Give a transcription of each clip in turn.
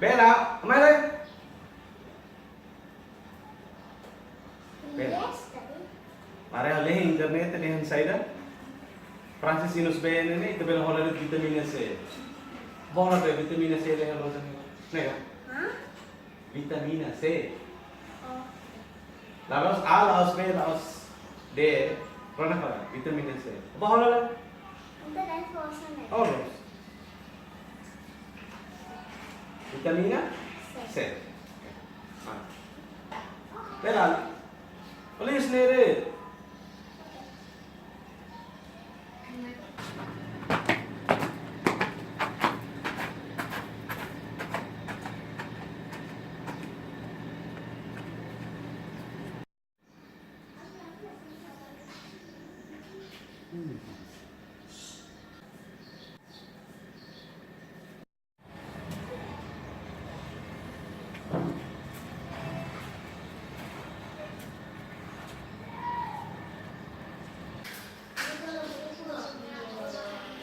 Bella, kemana? Bella. Yes, Daddy. Mari alih internet di hand side. Francis sinus ben ini itu bela hola vitamina C. Bola de vitamina C de hola sana. Nega. Hah? Vitamina C. Oh. Laos A, laos B, laos D. Rona hola vitamina C. Apa hola lah? Untuk dari kawasan ya? Oh, laos. Vitamina C. Ah. Bella. Please nere.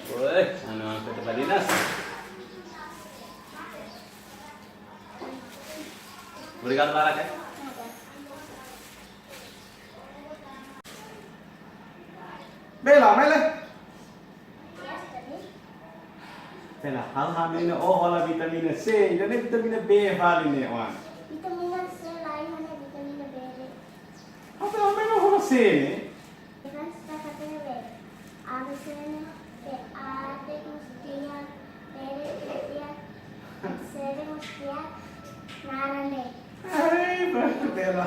Woi, ano kita Balinas? Berikan barak ya. Bella, mele. Yes, Daddy. Bella, hal ini oh hola vitamina C, jadi vitamina B hal ini wan. Vitamin C lain mana vitamin B? Apa namanya hola C ini? Kan suka katanya B. Abisnya B A D mestinya B mestinya C mestinya narane. Hai, Bella.